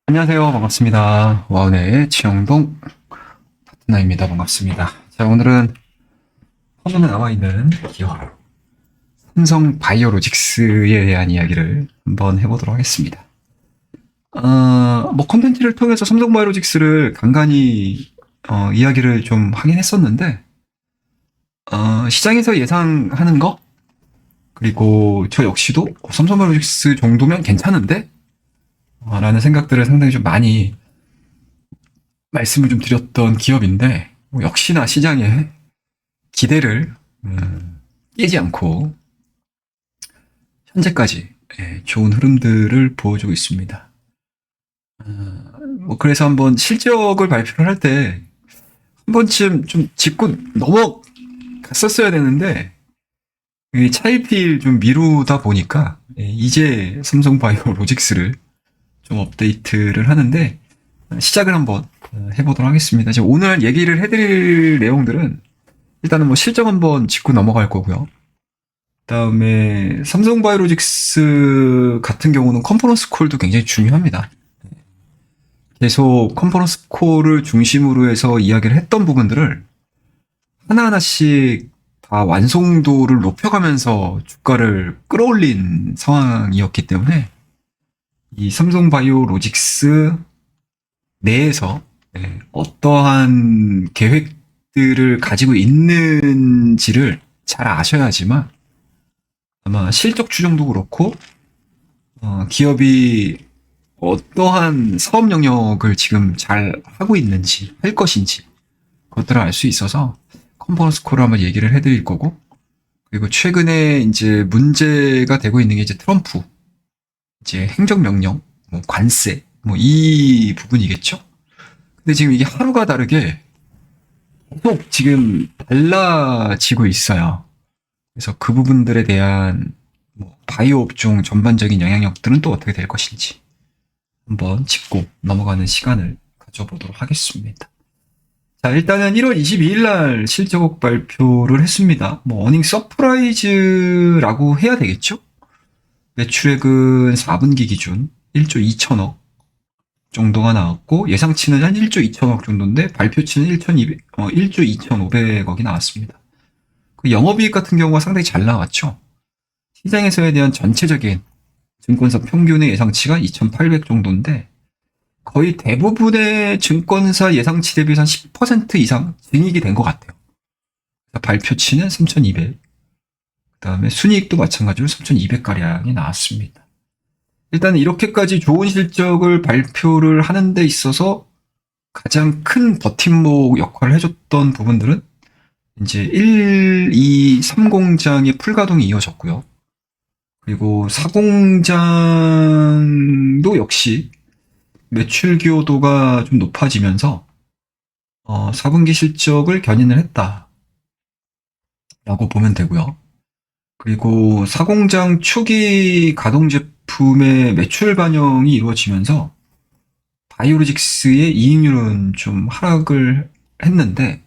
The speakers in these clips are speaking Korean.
안녕하세요. 반갑습니다. 와운의 지영동 파트너입니다. 반갑습니다. 자, 오늘은 화면에 나와 있는 기업 삼성 바이오로직스에 대한 이야기를 한번 해보도록 하겠습니다. 컨텐츠를 통해서 삼성 바이오로직스를 간간히 이야기를 좀 하긴 했었는데, 시장에서 예상하는 거, 그리고 저 역시도 삼성 바이오로직스 정도면 괜찮은데? 라는 생각들을 상당히 좀 많이 말씀을 좀 드렸던 기업인데, 역시나 시장의 기대를 깨지 않고 현재까지 좋은 흐름들을 보여주고 있습니다. 그래서 한번 실적을 발표를 할 때 한 번쯤 좀 짚고 넘어갔었어야 되는데 차일피일 좀 미루다 보니까 이제 삼성바이오로직스를 좀 업데이트를 하는데 시작을 한번 해보도록 하겠습니다. 이제 오늘 얘기를 해드릴 내용들은 일단은 실적 한번 짚고 넘어갈 거고요. 그다음에 삼성바이오로직스 같은 경우는 컨퍼런스 콜도 굉장히 중요합니다. 계속 컨퍼런스 콜을 중심으로 해서 이야기를 했던 부분들을 하나하나씩 다 완성도를 높여가면서 주가를 끌어올린 상황이었기 때문에 이 삼성바이오로직스 내에서 어떠한 계획들을 가지고 있는지를 잘 아셔야지만 아마 실적 추정도 그렇고 기업이 어떠한 사업 영역을 지금 잘 하고 있는지 할 것인지 그것들을 알 수 있어서 컨퍼런스 콜을 한번 얘기를 해드릴 거고, 그리고 최근에 이제 문제가 되고 있는 게 이제 트럼프 이제 행정명령, 관세 이 부분이겠죠. 근데 지금 이게 하루가 다르게 계속 지금 달라지고 있어요. 그래서 그 부분들에 대한 바이오 업종 전반적인 영향력들은 또 어떻게 될 것인지 한번 짚고 넘어가는 시간을 가져보도록 하겠습니다. 자, 일단은 1월 22일 날 실적 발표를 했습니다. 어닝 서프라이즈라고 해야 되겠죠? 매출액은 4분기 기준 1조 2천억 정도가 나왔고, 예상치는 한 1조 2천억 정도인데 발표치는 1조 2,500억이 나왔습니다. 그 영업이익 같은 경우가 상당히 잘 나왔죠. 시장에서에 대한 전체적인 증권사 평균의 예상치가 2,800 정도인데 거의 대부분의 증권사 예상치 대비해서 한 10% 이상 증익이 된 것 같아요. 발표치는 3,200. 그 다음에 순이익도 마찬가지로 3,200가량이 나왔습니다. 일단 이렇게까지 좋은 실적을 발표를 하는 데 있어서 가장 큰 버팀목 역할을 해줬던 부분들은 이제 1, 2, 3공장의 풀가동이 이어졌고요. 그리고 4공장도 역시 매출 기여도가 좀 높아지면서 4분기 실적을 견인을 했다라고 보면 되고요. 그리고 4공장 초기 가동 제품의 매출 반영이 이루어지면서 바이오로직스의 이익률은 좀 하락을 했는데,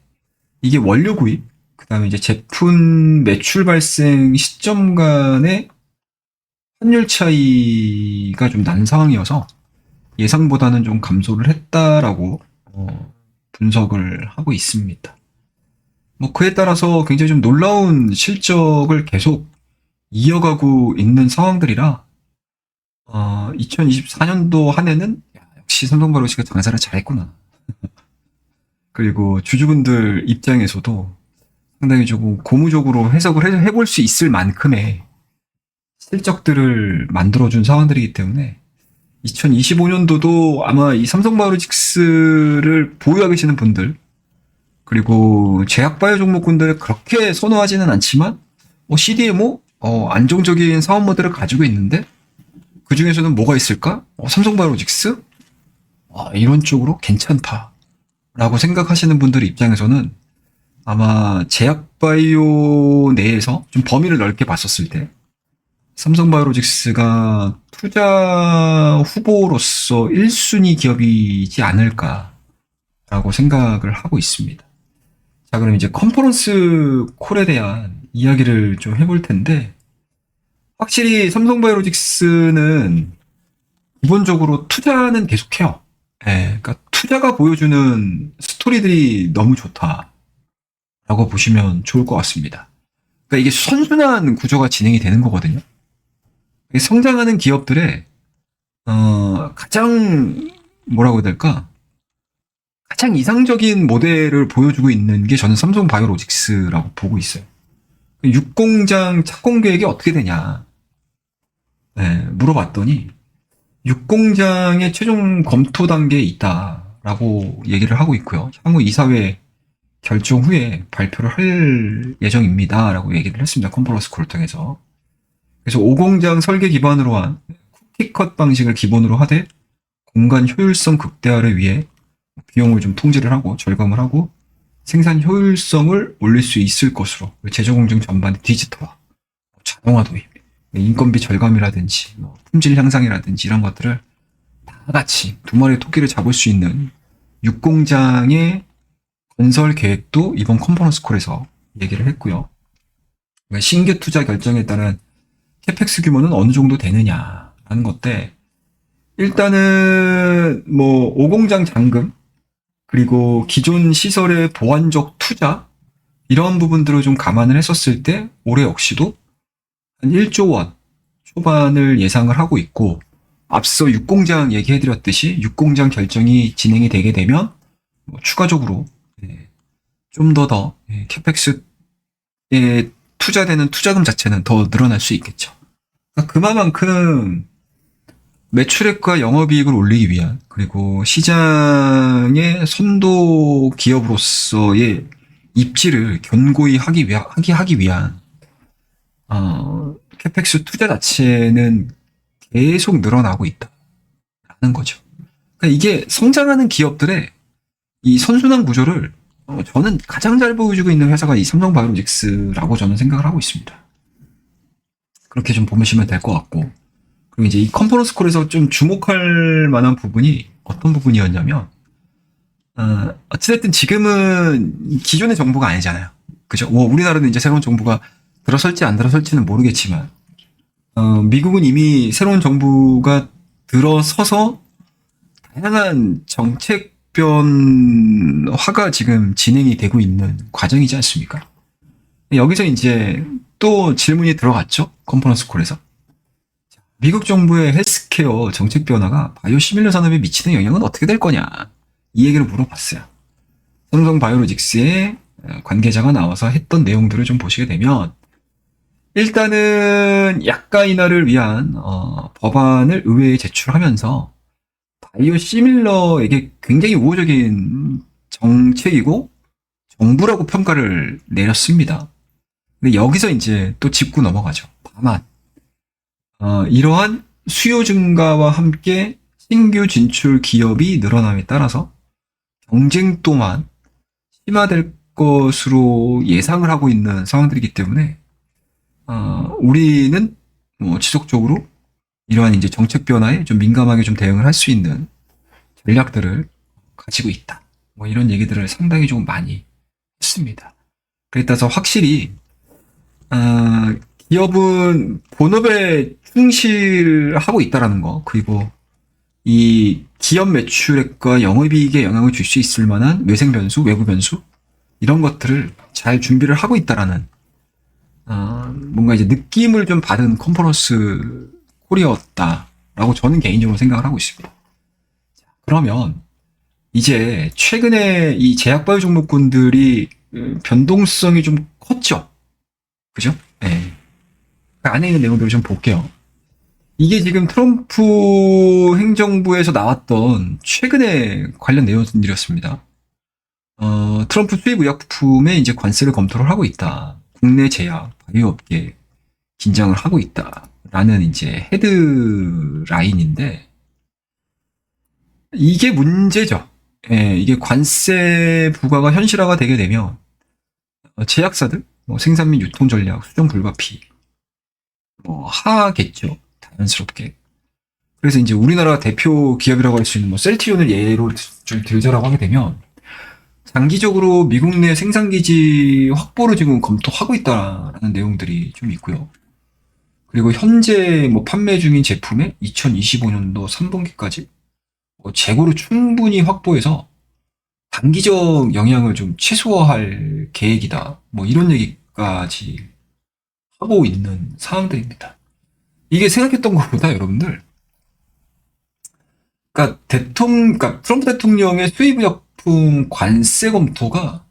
이게 원료 구입, 그 다음에 이제 제품 매출 발생 시점 간의 환율 차이가 좀 난 상황이어서 예상보다는 좀 감소를 했다라고 분석을 하고 있습니다. 그에 따라서 굉장히 좀 놀라운 실적을 계속 이어가고 있는 상황들이라 2024년도 한 해는 역시 삼성바이오로직스가 장사를 잘했구나. 그리고 주주분들 입장에서도 상당히 조금 고무적으로 해석을 해볼 수 있을 만큼의 실적들을 만들어준 상황들이기 때문에 2025년도도 아마 이 삼성바이오로직스를 보유하고 계시는 분들, 그리고 제약바이오 종목군들을 그렇게 선호하지는 않지만 CDMO 안정적인 사업 모델을 가지고 있는데 그 중에서는 뭐가 있을까? 삼성바이오로직스? 이런 쪽으로 괜찮다라고 생각하시는 분들 입장에서는 아마 제약바이오 내에서 좀 범위를 넓게 봤었을 때 삼성바이오로직스가 투자 후보로서 1순위 기업이지 않을까라고 생각을 하고 있습니다. 자, 그럼 이제 컨퍼런스 콜에 대한 이야기를 좀 해볼 텐데, 확실히 삼성바이오로직스는 기본적으로 투자는 계속해요. 예, 그러니까 투자가 보여주는 스토리들이 너무 좋다라고 보시면 좋을 것 같습니다. 그러니까 이게 선순환 구조가 진행이 되는 거거든요. 성장하는 기업들의 가장 뭐라고 해야 될까? 가장 이상적인 모델을 보여주고 있는 게 저는 삼성바이오로직스라고 보고 있어요. 육공장 착공 계획이 어떻게 되냐? 네, 물어봤더니 육공장의 최종 검토 단계에 있다라고 얘기를 하고 있고요. 향후 이사회 결정 후에 발표를 할 예정입니다라고 얘기를 했습니다. 컨퍼런스 콜을 통해서. 그래서 5공장 설계 기반으로 한 쿠키컷 방식을 기본으로 하되 공간 효율성 극대화를 위해 비용을 좀 통제를 하고 절감을 하고 생산 효율성을 올릴 수 있을 것으로 제조 공정 전반의 디지털화, 자동화 도입, 인건비 절감이라든지 품질 향상이라든지 이런 것들을 다 같이 두 마리의 토끼를 잡을 수 있는 육공장의 건설 계획도 이번 컨퍼런스 콜에서 얘기를 했고요. 그러니까 신규 투자 결정에 따른 캐펙스 규모는 어느 정도 되느냐라는 것때 일단은 뭐 5공장 잔금 그리고 기존 시설의 보완적 투자 이런 부분들을 좀 감안을 했었을 때 올해 역시도 한 1조 원 초반을 예상을 하고 있고 앞서 6공장 얘기해드렸듯이 6공장 결정이 진행이 되게 되면 추가적으로 좀 더 캐펙스에 투자되는 투자금 자체는 더 늘어날 수 있겠죠. 그러니까 그만큼 매출액과 영업이익을 올리기 위한 그리고 시장의 선도 기업으로서의 입지를 견고히 하기 위한 캐펙스 투자 자체는 계속 늘어나고 있다라는 거죠. 그러니까 이게 성장하는 기업들의 이 선순환 구조를 저는 가장 잘 보여주고 있는 회사가 이 삼성바이오로직스라고 저는 생각을 하고 있습니다. 그렇게 좀 보시면 될 것 같고 그리고 이제 이 컨퍼런스 콜에서 좀 주목할 만한 부분이 어떤 부분이었냐면 어찌됐든 지금은 기존의 정부가 아니잖아요. 그죠? 우리나라는 이제 새로운 정부가 들어설지 안 들어설지는 모르겠지만 미국은 이미 새로운 정부가 들어서서 다양한 정책 변화가 지금 진행이 되고 있는 과정이지 않습니까? 여기서 이제 또 질문이 들어갔죠. 컨퍼런스 콜에서. 미국 정부의 헬스케어 정책 변화가 바이오 시밀러 산업에 미치는 영향은 어떻게 될 거냐. 이 얘기를 물어봤어요. 삼성 바이오로직스의 관계자가 나와서 했던 내용들을 좀 보시게 되면 일단은 약가 인하를 위한 법안을 의회에 제출하면서 바이오 시밀러에게 굉장히 우호적인 정책이고 정부라고 평가를 내렸습니다. 근데 여기서 이제 또 짚고 넘어가죠. 다만 이러한 수요 증가와 함께 신규 진출 기업이 늘어남에 따라서 경쟁 또한 심화될 것으로 예상을 하고 있는 상황들이기 때문에 우리는 뭐 지속적으로 이러한 이제 정책 변화에 좀 민감하게 좀 대응을 할 수 있는 전략들을 가지고 있다. 뭐 이런 얘기들을 상당히 좀 많이 했습니다. 그에 따라서 확실히 기업은 본업에 충실하고 있다라는 거 그리고 이 기업 매출액과 영업이익에 영향을 줄 수 있을 만한 외생 변수, 외부 변수 이런 것들을 잘 준비를 하고 있다라는 뭔가 이제 느낌을 좀 받은 컨퍼런스 콜이었다라고 저는 개인적으로 생각을 하고 있습니다. 그러면 이제 최근에 이 제약바이오 종목군들이 변동성이 좀 컸죠. 그죠? 네. 그 안에 있는 내용들을 좀 볼게요. 이게 지금 트럼프 행정부에서 나왔던 최근에 관련 내용들이었습니다. 트럼프 수입 의약품에 이제 관세를 검토를 하고 있다. 국내 제약, 바이오 업계 긴장을 하고 있다라는 이제 헤드라인인데 이게 문제죠. 예, 이게 관세 부과가 현실화가 되게 되면 제약사들, 생산 및 유통 전략, 수정 불가피 하겠죠. 자연스럽게. 그래서 이제 우리나라 대표 기업이라고 할 수 있는 셀트리온을 예로 좀 들자라고 하게 되면 장기적으로 미국 내 생산기지 확보를 지금 검토하고 있다라는 내용들이 좀 있고요. 그리고 현재 뭐 판매 중인 제품에 2025년도 3분기까지 재고를 충분히 확보해서 단기적 영향을 좀 최소화할 계획이다. 뭐 이런 얘기까지 하고 있는 상황들입니다. 이게 생각했던 것보다 여러분들, 그러니까 트럼프 대통령의 수입의약품 관세 검토가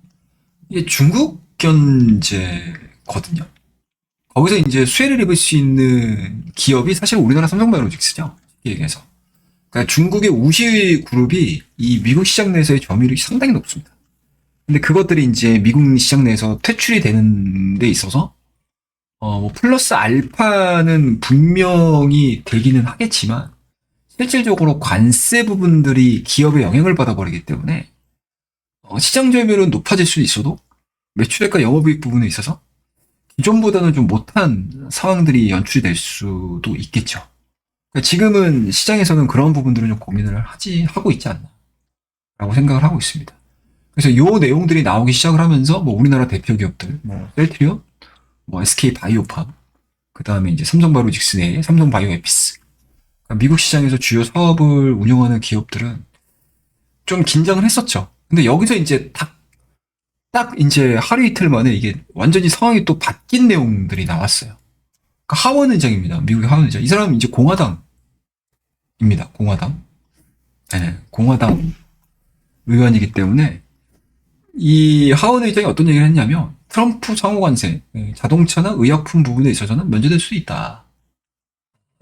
이게 중국 견제거든요. 거기서 이제 수혜를 입을 수 있는 기업이 사실 우리나라 삼성바이오로직스죠. 쉽게 얘기해서. 그러니까 중국의 우시 그룹이 이 미국 시장 내에서의 점유율이 상당히 높습니다. 근데 그것들이 이제 미국 시장 내에서 퇴출이 되는 데 있어서 뭐 플러스 알파는 분명히 되기는 하겠지만 실질적으로 관세 부분들이 기업에 영향을 받아버리기 때문에 시장 점유율은 높아질 수 있어도 매출액과 영업이익 부분에 있어서 기존보다는 좀 못한 상황들이 연출이 될 수도 있겠죠. 그러니까 지금은 시장에서는 그런 부분들을 좀 고민을 하고 있지 않나 라고 생각을 하고 있습니다. 그래서 요 내용들이 나오기 시작을 하면서 뭐 우리나라 대표 기업들, 뭐 셀트리온, 뭐 SK 바이오팜, 그 다음에 이제 삼성바이오로직스 내에 삼성바이오에피스, 그러니까 미국 시장에서 주요 사업을 운영하는 기업들은 좀 긴장을 했었죠. 근데 여기서 이제 딱 이제 하루 이틀 만에 이게 완전히 상황이 또 바뀐 내용들이 나왔어요. 그러니까 하원 의장입니다. 미국의 하원 의장. 이 사람은 이제 공화당입니다. 공화당. 네, 공화당 의원이기 때문에 이 하원 의장이 어떤 얘기를 했냐면 트럼프 상호관세, 자동차나 의약품 부분에 있어서는 면제될 수 있다.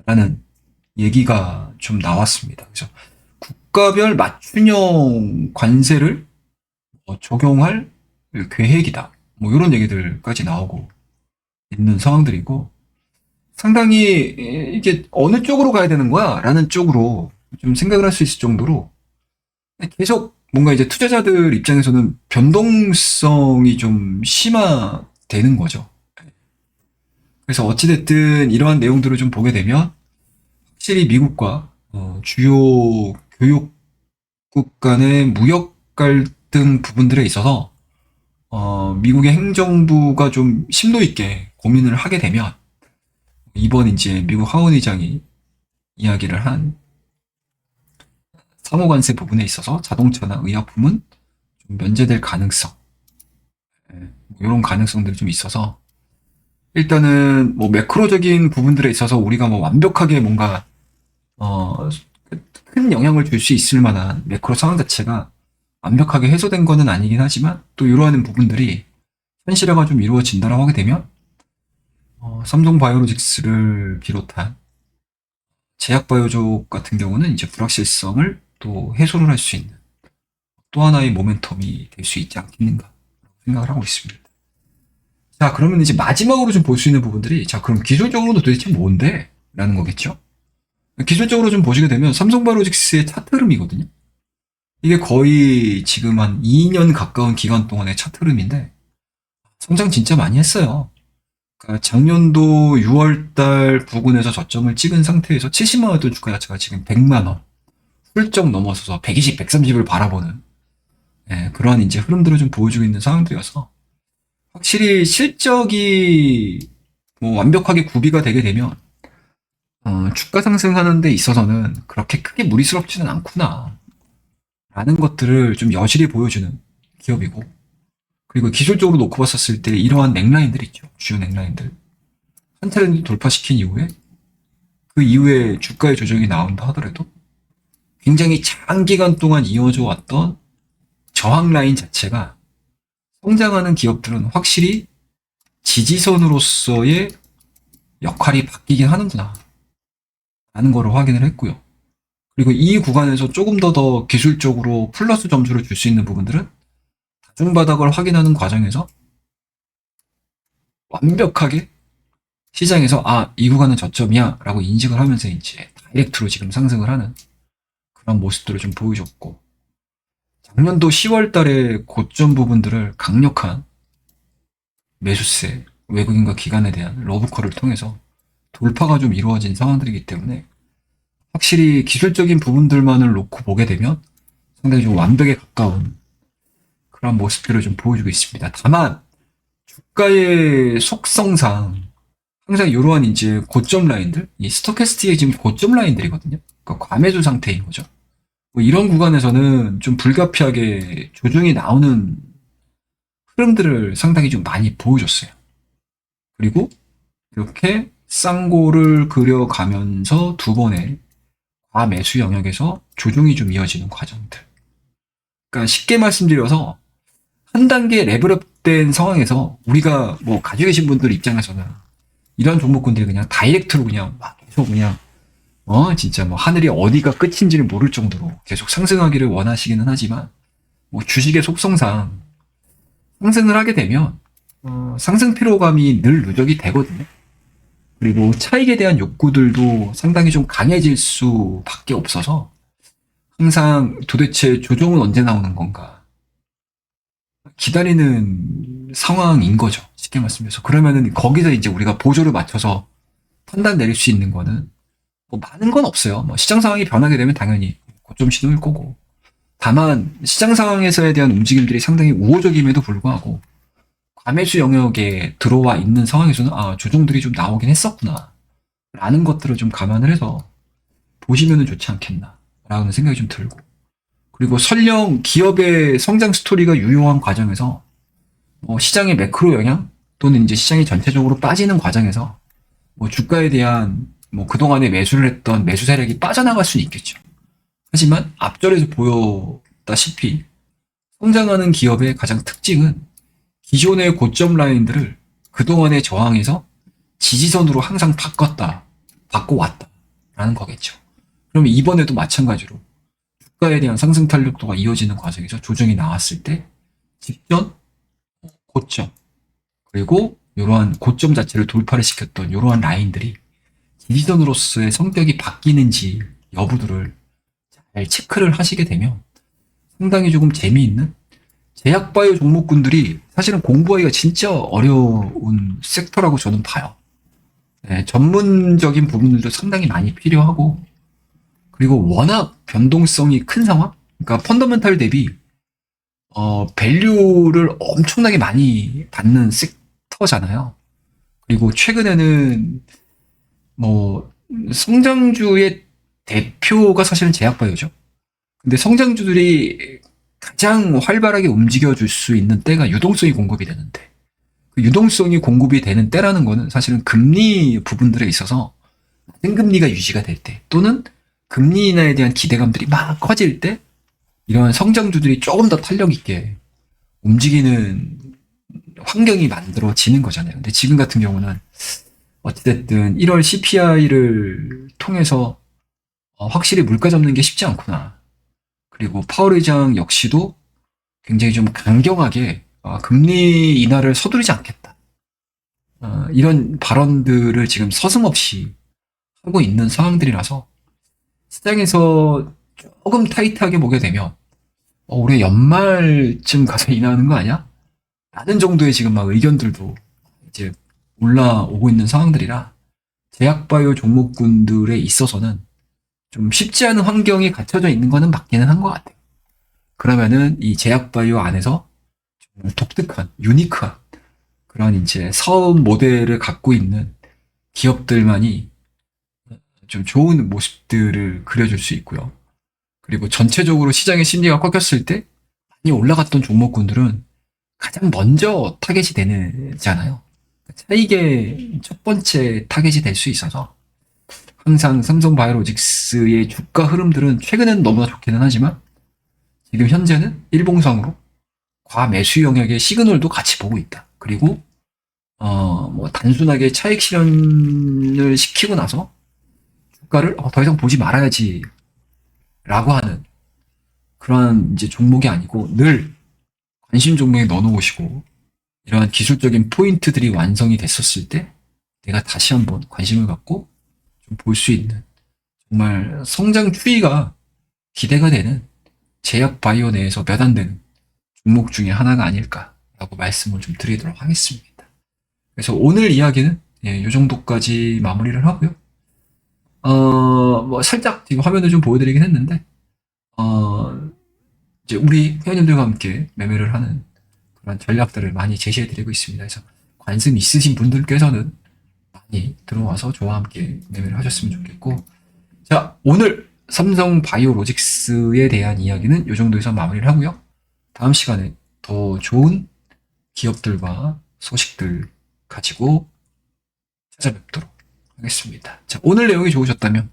라는 얘기가 좀 나왔습니다. 그래서 국가별 맞춤형 관세를 적용할 계획이다. 뭐 이런 얘기들까지 나오고 있는 상황들이고 상당히 이게 어느 쪽으로 가야 되는 거야? 라는 쪽으로 좀 생각을 할 수 있을 정도로 계속 뭔가 이제 투자자들 입장에서는 변동성이 좀 심화되는 거죠. 그래서 어찌됐든 이러한 내용들을 좀 보게 되면 확실히 미국과 주요 교역국 간의 무역 갈등 부분들에 있어서 미국의 행정부가 좀 심도 있게 고민을 하게 되면 이번 이제 미국 하원 의장이 이야기를 한 상호관세 부분에 있어서 자동차나 의약품은 좀 면제될 가능성, 이런 가능성들이 좀 있어서 일단은 뭐 매크로적인 부분들에 있어서 우리가 뭐 완벽하게 뭔가 큰 영향을 줄 수 있을 만한 매크로 상황 자체가 완벽하게 해소된 거는 아니긴 하지만 또 이러한 부분들이 현실화가 좀 이루어진다라고 하게 되면 삼성바이오로직스를 비롯한 제약바이오족 같은 경우는 이제 불확실성을 또 해소를 할 수 있는 또 하나의 모멘텀이 될 수 있지 않겠는가 생각을 하고 있습니다. 자, 그러면 이제 마지막으로 좀 볼 수 있는 부분들이 자, 그럼 기술적으로는 도대체 뭔데? 라는 거겠죠? 기술적으로 좀 보시게 되면 삼성바이오로직스의 차트 흐름이거든요. 이게 거의 지금 한 2년 가까운 기간 동안의 차트 흐름인데 성장 진짜 많이 했어요. 그러니까 작년도 6월달 부근에서 저점을 찍은 상태에서 70만 원던 주가 자체가 지금 100만 원 훌쩍 넘어서서 120, 130을 바라보는 그러한 이제 흐름들을 좀 보여주고 있는 상황들이어서 확실히 실적이 뭐 완벽하게 구비가 되게 되면 주가 상승하는 데 있어서는 그렇게 크게 무리스럽지는 않구나 라는 것들을 좀 여실히 보여주는 기업이고 그리고 기술적으로 놓고 봤었을 때 이러한 넥라인들 있죠. 주요 넥라인들. 한 트렌드 돌파시킨 이후에 그 이후에 주가의 조정이 나온다 하더라도 굉장히 장기간 동안 이어져 왔던 저항 라인 자체가 성장하는 기업들은 확실히 지지선으로서의 역할이 바뀌긴 하는구나 라는 거를 확인을 했고요. 그리고 이 구간에서 조금 더 기술적으로 플러스 점수를 줄 수 있는 부분들은 다중바닥을 확인하는 과정에서 완벽하게 시장에서 이 구간은 저점이야 라고 인식을 하면서 이제 다이렉트로 지금 상승을 하는 그런 모습들을 좀 보여줬고 작년도 10월 달에 고점 부분들을 강력한 매수세, 외국인과 기관에 대한 러브콜을 통해서 돌파가 좀 이루어진 상황들이기 때문에 확실히 기술적인 부분들만을 놓고 보게 되면 상당히 좀 완벽에 가까운 그런 모습들을 좀 보여주고 있습니다. 다만 주가의 속성상 항상 이러한 이제 고점 라인들, 이 스토캐스틱의 지금 고점 라인들이거든요. 그러니까 과매수 상태인 거죠. 뭐 이런 구간에서는 좀 불가피하게 조정이 나오는 흐름들을 상당히 좀 많이 보여줬어요. 그리고 이렇게 쌍고를 그려가면서 두 번의 과매수 영역에서 조정이 좀 이어지는 과정들. 그러니까 쉽게 말씀드려서 한 단계 레벨업된 상황에서 우리가 뭐 가지고 계신 분들 입장에서는 이런 종목군들이 그냥 다이렉트로 그냥 막 계속 그냥 진짜 뭐 하늘이 어디가 끝인지를 모를 정도로 계속 상승하기를 원하시기는 하지만 뭐 주식의 속성상 상승을 하게 되면 상승 피로감이 늘 누적이 되거든요. 그리고 차익에 대한 욕구들도 상당히 좀 강해질 수밖에 없어서 항상 도대체 조정은 언제 나오는 건가 기다리는 상황인 거죠. 쉽게 말씀해서. 그러면은 거기서 이제 우리가 보조를 맞춰서 판단 내릴 수 있는 거는 뭐 많은 건 없어요. 뭐 시장 상황이 변하게 되면 당연히 고점 시도일 거고. 다만 시장 상황에서에 대한 움직임들이 상당히 우호적임에도 불구하고 과매수 영역에 들어와 있는 상황에서는 조정들이 좀 나오긴 했었구나 라는 것들을 좀 감안을 해서 보시면은 좋지 않겠나 라는 생각이 좀 들고, 그리고 설령 기업의 성장 스토리가 유효한 과정에서 시장의 매크로 영향 또는 이제 시장이 전체적으로 빠지는 과정에서 뭐 주가에 대한 뭐 그동안에 매수를 했던 매수 세력이 빠져나갈 수는 있겠죠. 하지만 앞절에서 보였다시피 성장하는 기업의 가장 특징은 기존의 고점 라인들을 그동안의 저항에서 지지선으로 항상 바꿔왔다라는 거겠죠. 그럼 이번에도 마찬가지로 주가에 대한 상승 탄력도가 이어지는 과정에서 조정이 나왔을 때 직전 고점 그리고 이러한 고점 자체를 돌파를 시켰던 이러한 라인들이 지지선으로서의 성격이 바뀌는지 여부들을 잘 체크를 하시게 되면 상당히 조금 재미있는 제약바이오 종목군들이 사실은 공부하기가 진짜 어려운 섹터라고 저는 봐요. 네, 전문적인 부분들도 상당히 많이 필요하고, 그리고 워낙 변동성이 큰 상황? 그러니까 펀더멘탈 대비 밸류를 엄청나게 많이 받는 섹터잖아요. 그리고 최근에는 뭐 성장주의 대표가 사실은 제약바이오죠. 근데 성장주들이 가장 활발하게 움직여줄 수 있는 때가 유동성이 공급이 되는데, 그 유동성이 공급이 되는 때라는 거는 사실은 금리 부분들에 있어서 낮은 금리가 유지가 될 때, 또는 금리 인하에 대한 기대감들이 막 커질 때 이런 성장주들이 조금 더 탄력 있게 움직이는 환경이 만들어지는 거잖아요. 근데 지금 같은 경우는 어찌됐든 1월 CPI를 통해서 확실히 물가 잡는 게 쉽지 않구나. 그리고 파월 의장 역시도 굉장히 좀 강경하게 금리 인하를 서두르지 않겠다. 이런 발언들을 지금 서슴없이 하고 있는 상황들이라서 시장에서 조금 타이트하게 보게 되면 올해 연말쯤 가서 인하하는 거 아니야? 라는 정도의 지금 막 의견들도 이제 올라오고 있는 상황들이라 제약바이오 종목군들에 있어서는 좀 쉽지 않은 환경이 갖춰져 있는 거는 맞기는 한 것 같아요. 그러면은 이 제약바이오 안에서 정말 독특한, 유니크한 그런 이제 사업 모델을 갖고 있는 기업들만이 좀 좋은 모습들을 그려줄 수 있고요. 그리고 전체적으로 시장의 심리가 꺾였을 때 많이 올라갔던 종목군들은 가장 먼저 타겟이 되잖아요. 차익의 첫 번째 타겟이 될 수 있어서 항상 삼성바이오로직스의 주가 흐름들은 최근에는 너무나 좋기는 하지만 지금 현재는 일봉상으로 과매수 영역의 시그널도 같이 보고 있다. 그리고 뭐 단순하게 차익 실현을 시키고 나서 주가를 더 이상 보지 말아야지 라고 하는 그런 이제 종목이 아니고 늘 관심 종목에 넣어놓으시고 이러한 기술적인 포인트들이 완성이 됐었을 때 내가 다시 한번 관심을 갖고 좀 볼 수 있는 정말 성장 추이가 기대가 되는 제약 바이오 내에서 몇 안 되는 종목 중에 하나가 아닐까라고 말씀을 좀 드리도록 하겠습니다. 그래서 오늘 이야기는 이 정도까지 마무리를 하고요. 뭐 살짝 지금 화면을 좀 보여드리긴 했는데 이제 우리 회원님들과 함께 매매를 하는 그런 전략들을 많이 제시해드리고 있습니다. 그래서 관심 있으신 분들께서는 많이 들어와서 저와 함께 매매를 하셨으면 좋겠고, 자, 오늘 삼성 바이오로직스에 대한 이야기는 이 정도에서 마무리를 하고요. 다음 시간에 더 좋은 기업들과 소식들 가지고 찾아뵙도록 하겠습니다. 자, 오늘 내용이 좋으셨다면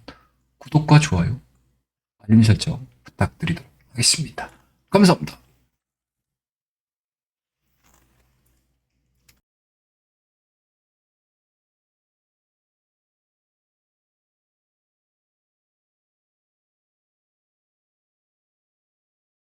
구독과 좋아요, 알림 설정 부탁드리도록 하겠습니다. 감사합니다.